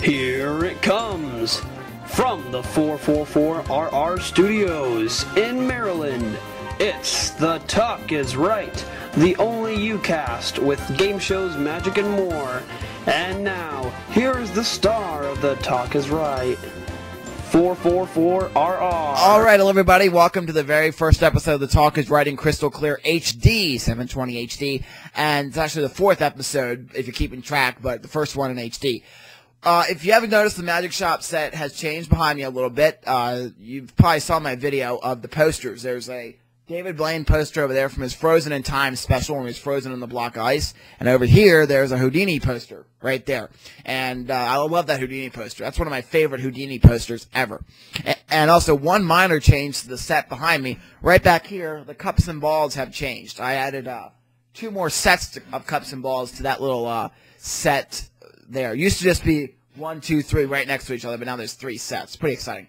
Here it comes! From the 444RR Studios in Maryland, it's The Talk Is Right, the only UCast with game shows, magic, and more. And now, here's the star of The Talk Is Right, 444RR. All right, hello everybody. Welcome to the very first episode of The Talk Is Right in Crystal Clear HD, 720 HD. And it's actually the fourth episode, if you're keeping track, but the first one in HD. If you haven't noticed, the Magic Shop set has changed behind me a little bit. You probably saw my video of the posters. There's a David Blaine poster over there from his Frozen in Time special when he was frozen in the block of ice. And over here, there's a Houdini poster right there. And I love that Houdini poster. That's one of my favorite Houdini posters ever. And also, one minor change to the set behind me. Right back here, the cups and balls have changed. I added two more sets of cups and balls to that little set there. It used to just be 1, 2, 3 right next to each other, but now there's 3 sets. Pretty exciting.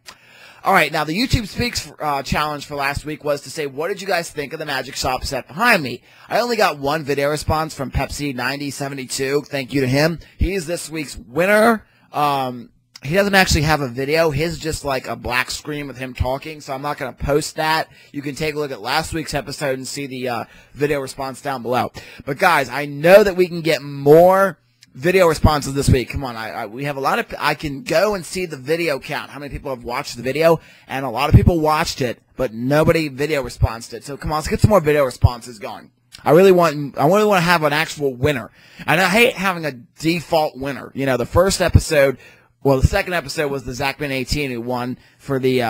All right, now the YouTube Speaks challenge for last week was to say, what did you guys think of the Magic Shop set behind me? I only got one video response from Pepsi9072. Thank you to him. He's this week's winner. He doesn't actually have a video. His is just like a black screen with him talking, so I'm not going to post that. You can take a look at last week's episode and see the video response down below. But guys, I know that we can get more video responses this week. Come on, we have a lot of. I can go and see the video count. How many people have watched the video? And a lot of people watched it, but nobody video responded it. So come on, let's get some more video responses going. I really want to have an actual winner. And I hate having a default winner. You know, the first episode, well, the second episode was the Zachman18 who won for the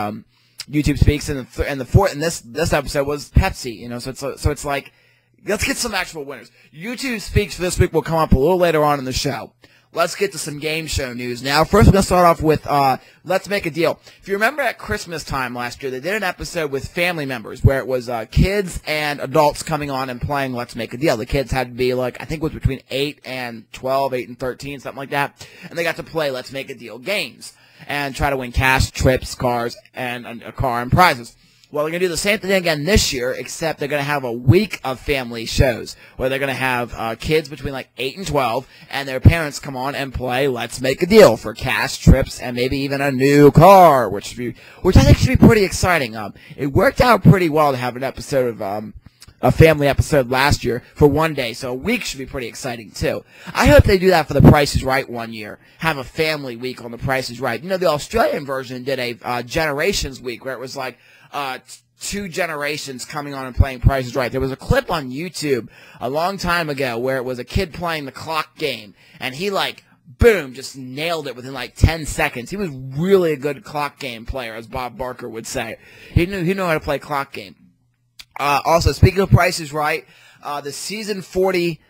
YouTube Speaks, and the fourth, and this episode was Pepsi. You know, so it's like. Let's get some actual winners. YouTube Speaks for this week will come up a little later on in the show. Let's get to some game show news now. First, we're going to start off with Let's Make a Deal. If you remember at Christmas time last year, they did an episode with family members where it was kids and adults coming on and playing Let's Make a Deal. The kids had to be like, I think it was between 8 and 12, 8 and 13, something like that. And they got to play Let's Make a Deal games and try to win cash, trips, cars, and a car and prizes. Well, they're going to do the same thing again this year, except they're going to have a week of family shows where they're going to have kids between like 8 and 12 and their parents come on and play Let's Make a Deal for cash, trips, and maybe even a new car, which I think should be pretty exciting. It worked out pretty well to have an episode of a family episode last year for one day, so a week should be pretty exciting too. I hope they do that for The Price is Right one year. Have a family week on The Price is Right. You know, the Australian version did a Generations week where it was like 2 generations coming on and playing Price is Right. There was a clip on YouTube a long time ago where it was a kid playing the clock game, and he like, boom, just nailed it within like 10 seconds. He was really a good clock game player, as Bob Barker would say. He knew how to play clock game. Also, speaking of Price is Right, the season 40,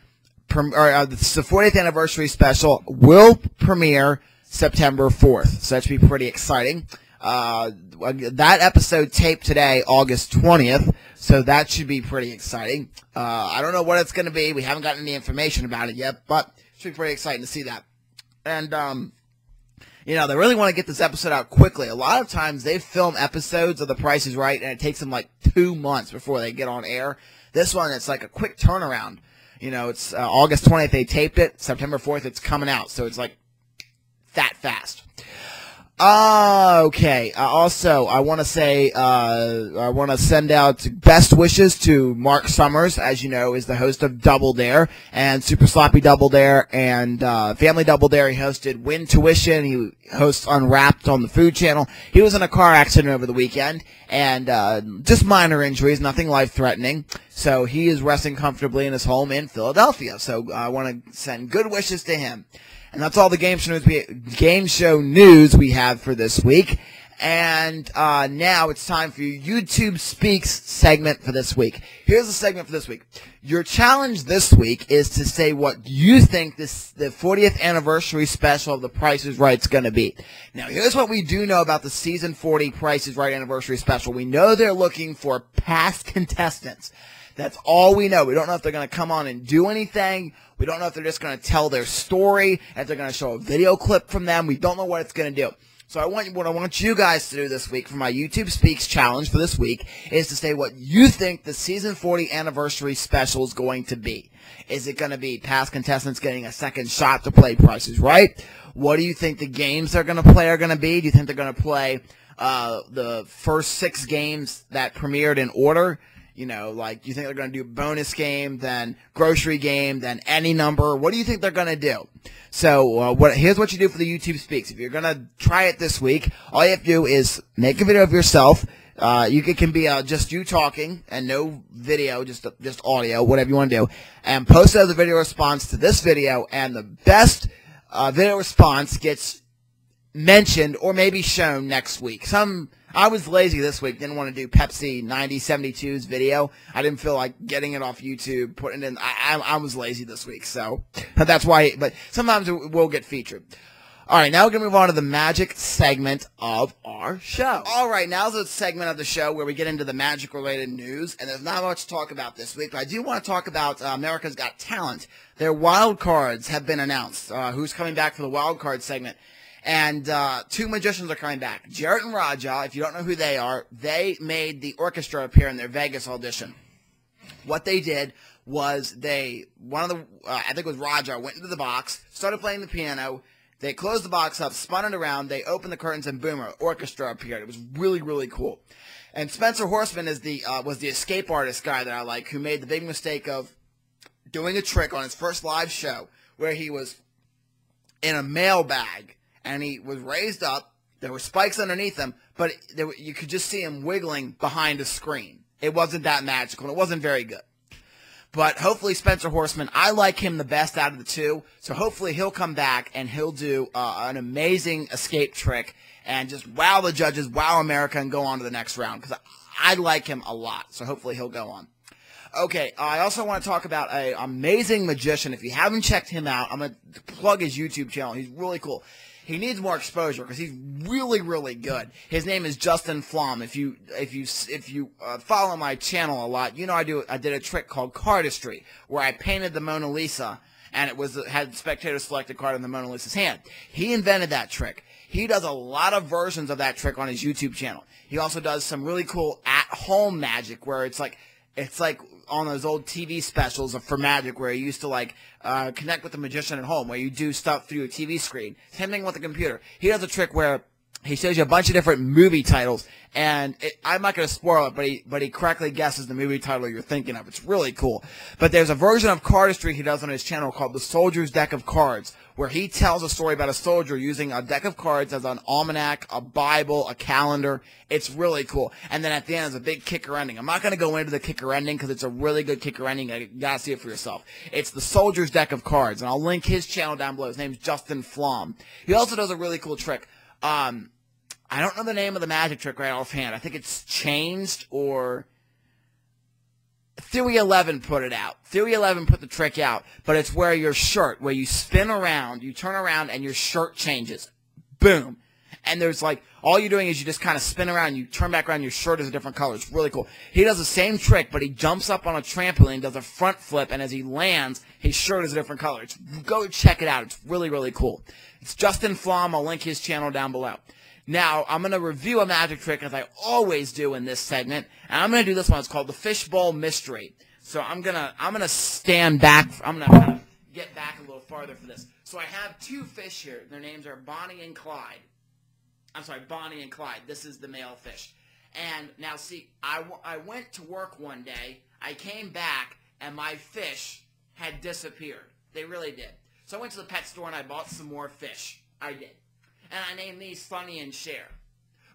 the 40th anniversary special will premiere September 4th, so that should be pretty exciting. That episode taped today, August 20th, so that should be pretty exciting. I don't know what it's going to be. We haven't gotten any information about it yet, but it should be pretty exciting to see that. And, you know, they really want to get this episode out quickly. A lot of times they film episodes of The Price is Right, and it takes them like 2 months before they get on air. This one, it's like a quick turnaround. You know, it's August 20th they taped it. September 4th it's coming out, so it's like that fast. Okay. Also, I want to say, I want to send out best wishes to Mark Summers, as you know, is the host of Double Dare and Super Sloppy Double Dare and Family Double Dare. He hosted Win Tuition. He hosts Unwrapped on the Food Channel. He was in a car accident over the weekend, and just minor injuries, nothing life-threatening. So he is resting comfortably in his home in Philadelphia. So I want to send good wishes to him. And that's all the game show news we have for this week. And now it's time for your YouTube Speaks segment for this week. Here's the segment for this week. Your challenge this week is to say what you think the 40th anniversary special of The Price is Right is going to be. Now, here's what we do know about the season 40 Price is Right anniversary special. We know they're looking for past contestants. That's all we know. We don't know if they're going to come on and do anything. We don't know if they're just going to tell their story, if they're going to show a video clip from them. We don't know what it's going to do. So what I want you guys to do this week for my YouTube Speaks challenge for this week is to say what you think the season 40 anniversary special is going to be. Is it going to be past contestants getting a second shot to play Price is Right? What do you think the games they're going to play are going to be? Do you think they're going to play the first 6 games that premiered in order? You know, like, do you think they're going to do bonus game, then grocery game, then any number? What do you think they're going to do? So here's what you do for the YouTube Speaks. If you're going to try it this week, all you have to do is make a video of yourself. It can be just you talking and no video, just audio, whatever you want to do, and post it as a video response to this video, and the best video response gets mentioned or maybe shown next week. I was lazy this week, didn't want to do Pepsi 9072's video. I didn't feel like getting it off YouTube, putting it in. I was lazy this week, so that's why. But sometimes it will get featured. All right, now we're going to move on to the magic segment of our show. All right, now's the segment of the show where we get into the magic-related news, and there's not much to talk about this week, but I do want to talk about America's Got Talent. Their wild cards have been announced, who's coming back for the wild card segment. And 2 magicians are coming back. Jarrett and Raja, if you don't know who they are, they made the orchestra appear in their Vegas audition. What they did was I think it was Raja, went into the box, started playing the piano. They closed the box up, spun it around, they opened the curtains, and boom, an orchestra appeared. It was really, really cool. And Spencer Horseman was the escape artist guy that I like, who made the big mistake of doing a trick on his first live show where he was in a mailbag, and he was raised up. There were spikes underneath him, but you could just see him wiggling behind a screen. It wasn't that magical, and it wasn't very good. But hopefully Spencer Horseman, I like him the best out of the 2, so hopefully he'll come back and he'll do an amazing escape trick and just wow the judges, wow America, and go on to the next round, because I like him a lot, so hopefully he'll go on. Okay, I also want to talk about an amazing magician. If you haven't checked him out, I'm going to plug his YouTube channel. He's really cool. He needs more exposure because he's really, really good. His name is Justin Flom. If you follow my channel a lot, you know I did a trick called cardistry where I painted the Mona Lisa and it had spectator selected card in the Mona Lisa's hand. He invented that trick. He does a lot of versions of that trick on his YouTube channel. He also does some really cool at-home magic where it's like on those old TV specials for magic where you used to connect with the magician at home, where you do stuff through a TV screen. Same thing with the computer. He does a trick where he shows you a bunch of different movie titles, and I'm not going to spoil it, but he correctly guesses the movie title you're thinking of. It's really cool. But there's a version of cardistry he does on his channel called The Soldier's Deck of Cards, where he tells a story about a soldier using a deck of cards as an almanac, a Bible, a calendar. It's really cool. And then at the end, there's a big kicker ending. I'm not going to go into the kicker ending because it's a really good kicker ending. You got to see it for yourself. It's The Soldier's Deck of Cards, and I'll link his channel down below. His name's Justin Flom. He also does a really cool trick. I don't know the name of the magic trick right offhand. I think it's Changed or Theory 11 put it out. Theory 11 put the trick out, but it's where your shirt, where you spin around, you turn around, and your shirt changes. Boom. And there's all you're doing is you just kind of spin around, you turn back around, your shirt is a different color. It's really cool. He does the same trick, but he jumps up on a trampoline, does a front flip, and as he lands, his shirt is a different color. Go check it out. It's really, really cool. It's Justin Flom. I'll link his channel down below. Now, I'm going to review a magic trick, as I always do in this segment, and I'm going to do this one. It's called the Fishbowl Mystery. So I'm gonna stand back. I'm going to kind of get back a little farther for this. So I have 2 fish here. Their names are Bonnie and Clyde. I'm sorry, Bonnie and Clyde. This is the male fish. And now, see, I went to work one day. I came back, and my fish had disappeared. They really did. So I went to the pet store, and I bought some more fish. I did. And I named these Sonny and Cher.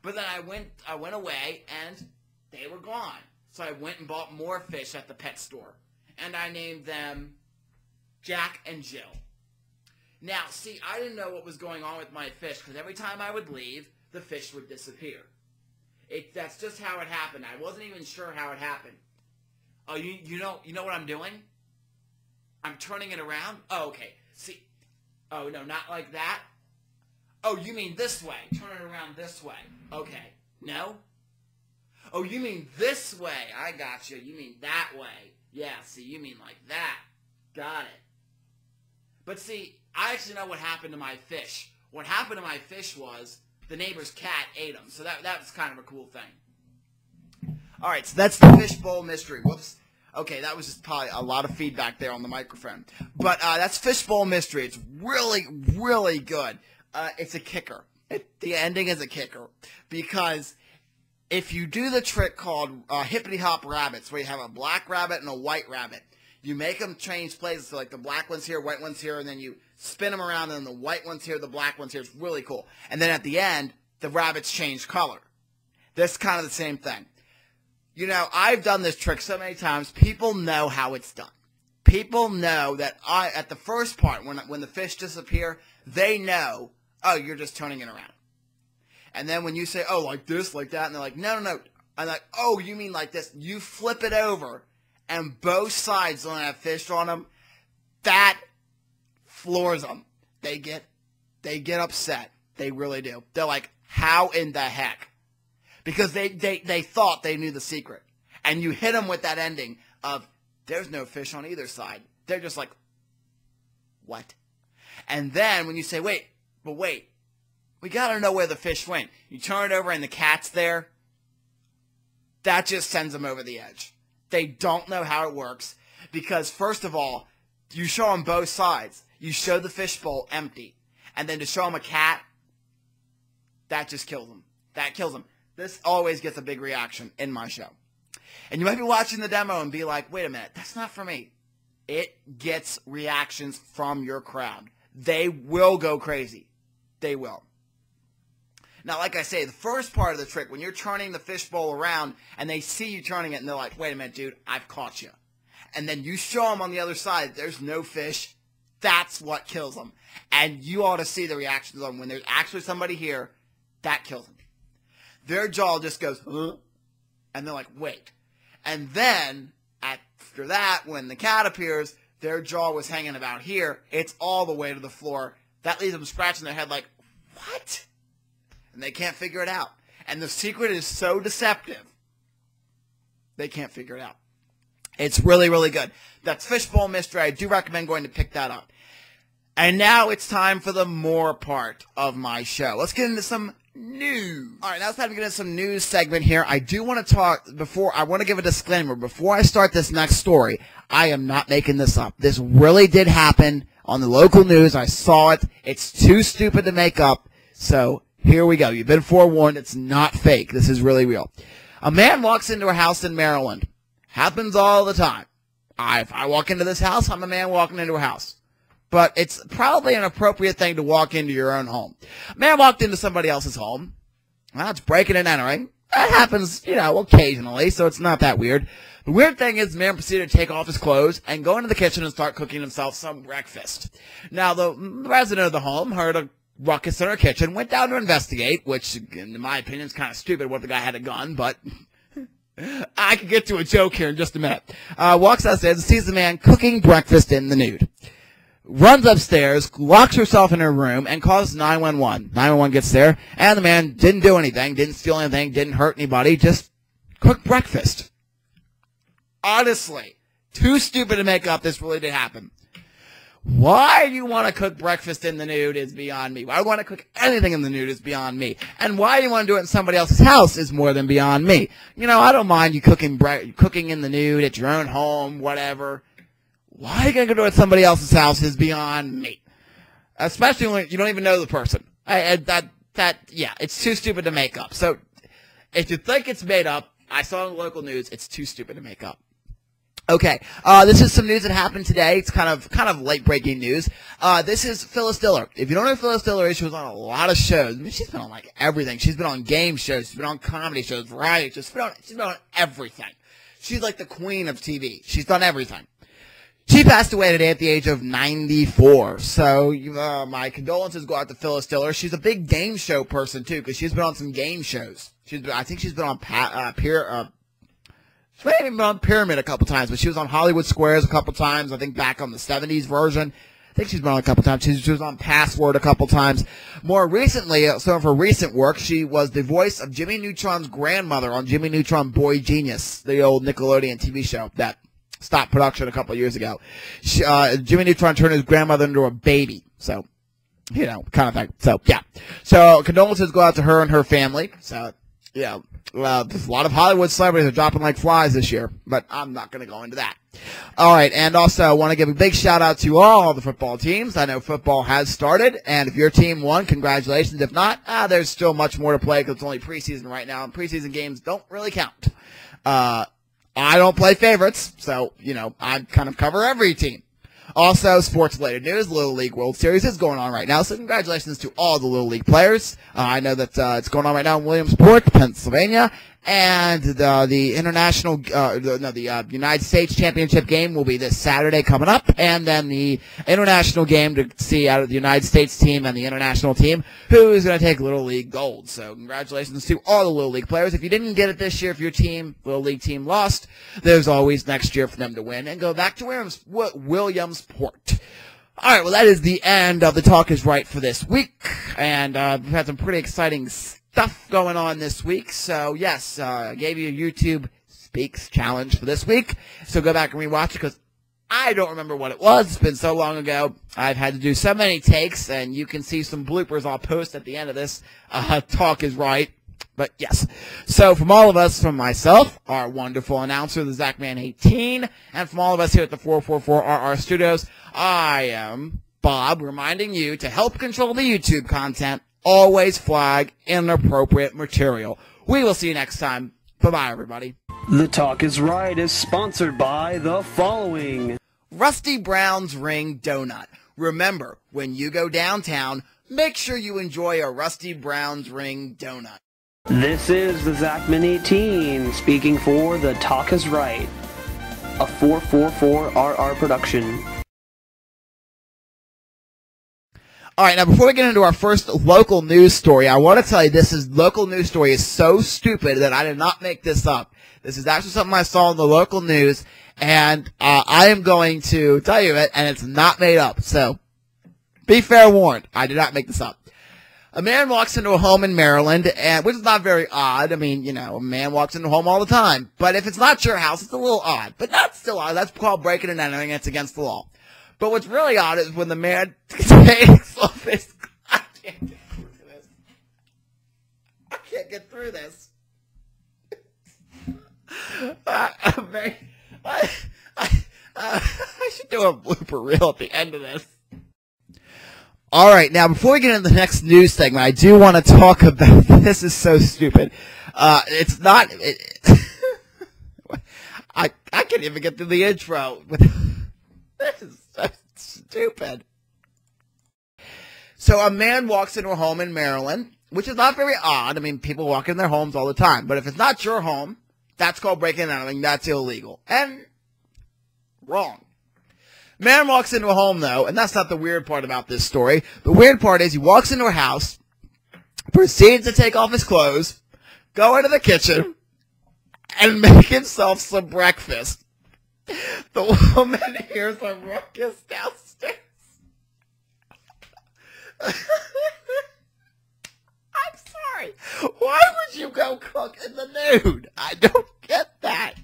But then I went away, and they were gone. So I went and bought more fish at the pet store. And I named them Jack and Jill. Now, see, I didn't know what was going on with my fish, because every time I would leave, the fish would disappear. That's just how it happened. I wasn't even sure how it happened. Oh, you know what I'm doing? I'm turning it around? Oh, okay. See, oh, no, not like that. Oh, you mean this way. Turn it around this way. Okay. No? Oh, you mean this way. I got you. You mean that way. Yeah, see, you mean like that. Got it. But see, I actually know what happened to my fish. What happened to my fish was the neighbor's cat ate them. So that was kind of a cool thing. All right, so that's the Fishbowl Mystery. Whoops. Okay, that was just probably a lot of feedback there on the microphone. But that's Fishbowl Mystery. It's really, really good. It's a kicker. The ending is a kicker because if you do the trick called hippity hop rabbits, where you have a black rabbit and a white rabbit, you make them change places. So like the black one's here, white one's here, and then you spin them around, and the white one's here, the black one's here. It's really cool. And then at the end, the rabbits change color. This is kind of the same thing. You know, I've done this trick so many times. People know how it's done. People know that at the first part, when the fish disappear, they know, oh, you're just turning it around. And then when you say, oh, like this, like that, and they're like, no, no, no. I'm like, oh, you mean like this. You flip it over, and both sides don't have fish on them. That floors them. They get upset. They really do. They're like, how in the heck? Because they thought they knew the secret. And you hit them with that ending of, there's no fish on either side. They're just like, what? And then when you say, wait, we got to know where the fish went. You turn it over and the cat's there. That just sends them over the edge. They don't know how it works because, first of all, you show them both sides. You show the fishbowl empty. And then to show them a cat, that just kills them. That kills them. This always gets a big reaction in my show. And you might be watching the demo and be like, wait a minute, that's not for me. It gets reactions from your crowd. They will go crazy. They will. Now, like I say, the first part of the trick, when you're turning the fishbowl around and they see you turning it and they're like, wait a minute, dude, I've caught you. And then you show them on the other side, there's no fish. That's what kills them. And you ought to see the reactions on when there's actually somebody here, that kills them. Their jaw just goes, and they're like, wait. And then, after that, when the cat appears, their jaw was hanging about here. It's all the way to the floor. That leaves them scratching their head like, what? And they can't figure it out. And the secret is so deceptive, they can't figure it out. It's really, really good. That's Fishbowl Mystery. I do recommend going to pick that up. And now it's time for the more part of my show. Let's get into some news. All right, now it's time to get into some news segment here. I do want to talk I want to give a disclaimer. Before I start this next story, I am not making this up. This really did happen on the local news. I saw it. It's too stupid to make up. So here we go. You've been forewarned. It's not fake. This is really real. A man walks into a house in Maryland. Happens all the time. If I walk into this house, I'm a man walking into a house. But it's probably an appropriate thing to walk into your own home. A man walked into somebody else's home. Well, it's breaking and entering. That happens, occasionally, so it's not that weird. The weird thing is the man proceeded to take off his clothes and go into the kitchen and start cooking himself some breakfast. Now, the resident of the home heard a ruckus in her kitchen, went down to investigate, which, in my opinion, is kind of stupid what the guy had a gun, but I can get to a joke here in just a minute. Walks downstairs and sees the man cooking breakfast in the nude. Runs upstairs, locks herself in her room, and calls 911. 911 gets there, and the man didn't do anything, didn't steal anything, didn't hurt anybody, just cooked breakfast. Honestly, too stupid to make up. This really did happen. Why you want to cook breakfast in the nude is beyond me. Why you want to cook anything in the nude is beyond me. And why you want to do it in somebody else's house is more than beyond me. I don't mind you cooking in the nude at your own home, whatever. Why are you going to go to somebody else's house is beyond me. Especially when you don't even know the person. It's too stupid to make up. So, if you think it's made up, I saw in the local news, it's too stupid to make up. Okay, this is some news that happened today. It's kind of late-breaking news. This is Phyllis Diller. If you don't know who Phyllis Diller is, she was on a lot of shows. I mean, she's been on, everything. She's been on game shows. She's been on comedy shows, variety shows. She's been on everything. She's like the queen of TV. She's done everything. She passed away today at the age of 94. So, my condolences go out to Phyllis Diller. She's a big game show person, too, because she's been on some game shows. I think she's been on she may have even been on Pyramid a couple times, but she was on Hollywood Squares a couple times. I think back on the 70s version. I think she's been on a couple times. She was on Password a couple times. More recently, some of her recent work, she was the voice of Jimmy Neutron's grandmother on Jimmy Neutron Boy Genius, the old Nickelodeon TV show that stopped production a couple of years ago. Jimmy Neutron turned his grandmother into a baby. So, kind of thing. So, yeah. So, condolences go out to her and her family. So, there's a lot of Hollywood celebrities are dropping like flies this year, but I'm not going to go into that. All right, and also I want to give a big shout out to all the football teams. I know football has started, and if your team won, congratulations. If not, there's still much more to play because it's only preseason right now, and preseason games don't really count. I don't play favorites, so, I kind of cover every team. Also, sports-related news, Little League World Series is going on right now, so congratulations to all the Little League players. I know that it's going on right now in Williamsport, Pennsylvania, and the United States Championship game will be this Saturday coming up, and then the international game to see out of the United States team and the international team who is going to take Little League gold. So congratulations to all the Little League players. If you didn't get it this year, if your Little League team lost, there's always next year for them to win and go back to Williamsport. All right, well, that is the end of the Talk is Right for this week, and we've had some pretty exciting stuff going on this week. So, yes, I gave you a YouTube Speaks challenge for this week, so go back and rewatch it because I don't remember what it was. It's been so long ago. I've had to do so many takes, and you can see some bloopers I'll post at the end of this Talk is Right. But yes, so from all of us, from myself, our wonderful announcer, the Zachman18, and from all of us here at the 444RR Studios, I am Bob, reminding you to help control the YouTube content, always flag inappropriate material. We will see you next time. Bye-bye, everybody. The Talk is Right is sponsored by the following. Rusty Brown's Ring Donut. Remember, when you go downtown, make sure you enjoy a Rusty Brown's Ring Donut. This is the Zachman18 speaking for The Talk is Right, a 444RR production. All right, now before we get into our first local news story, I want to tell you this local news story is so stupid that I did not make this up. This is actually something I saw in the local news, and I am going to tell you it, and it's not made up. So be fair warned, I did not make this up. A man walks into a home in Maryland, which is not very odd. I mean, a man walks into a home all the time. But if it's not your house, it's a little odd. But not still odd. That's called breaking and entering. It's against the law. But what's really odd is when the man takes off his... I can't get through this. I should do a blooper reel at the end of this. All right, now before we get into the next news segment, I do want to talk about this. Is so stupid. It's not. I can't even get through the intro. This is so stupid. So a man walks into a home in Maryland, which is not very odd. I mean, people walk in their homes all the time. But if it's not your home, that's called breaking and entering. That's illegal and wrong. Man walks into a home, though, and that's not the weird part about this story. The weird part is he walks into a house, proceeds to take off his clothes, go into the kitchen, and make himself some breakfast. The woman hears a ruckus downstairs. I'm sorry. Why would you go cook in the nude? I don't get that.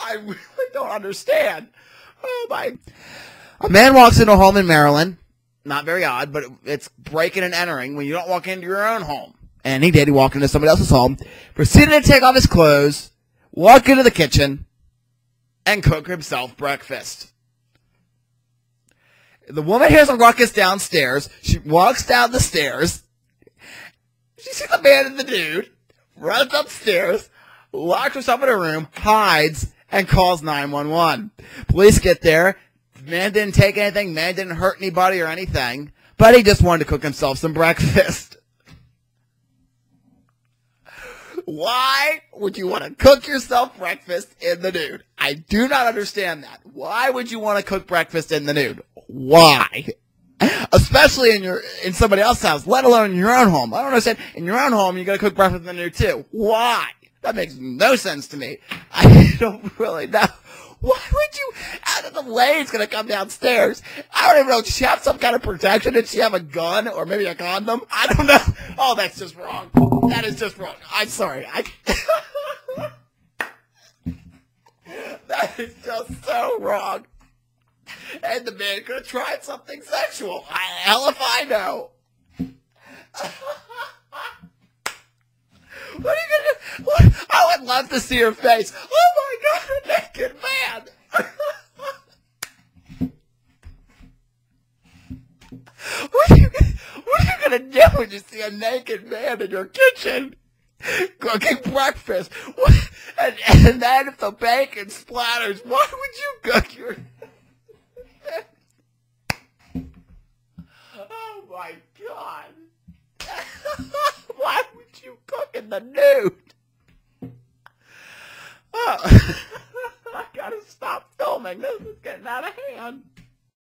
I really don't understand. Oh my! A man walks into a home in Maryland. Not very odd, but it's breaking and entering when you don't walk into your own home. And he did. He walked into somebody else's home, proceeded to take off his clothes, walk into the kitchen, and cook himself breakfast. The woman hears a ruckus downstairs. She walks down the stairs. She sees a man and the dude, runs upstairs, locks herself in her room, hides, and calls 911. Police get there. Man didn't take anything. Man didn't hurt anybody or anything. But he just wanted to cook himself some breakfast. Why would you want to cook yourself breakfast in the nude? I do not understand that. Why would you want to cook breakfast in the nude? Why? Especially in somebody else's house, let alone in your own home. I don't understand. In your own home, you got to cook breakfast in the nude too. Why? That makes no sense to me. I don't really know. Why would you? How did the lady's going to come downstairs? I don't even know. Did she have some kind of protection? Did she have a gun or maybe a condom? I don't know. Oh, that's just wrong. That is just wrong. I'm sorry. That is just so wrong. And the man could have tried something sexual. Hell if I know. What are you gonna do? What? I would love to see her face. Oh my God, a naked man. What are you gonna do when you see a naked man in your kitchen cooking breakfast? And then if the bacon splatters, why would you cook your... Oh my God. Why would you cook in the nude? Oh. I gotta stop filming. This is getting out of hand.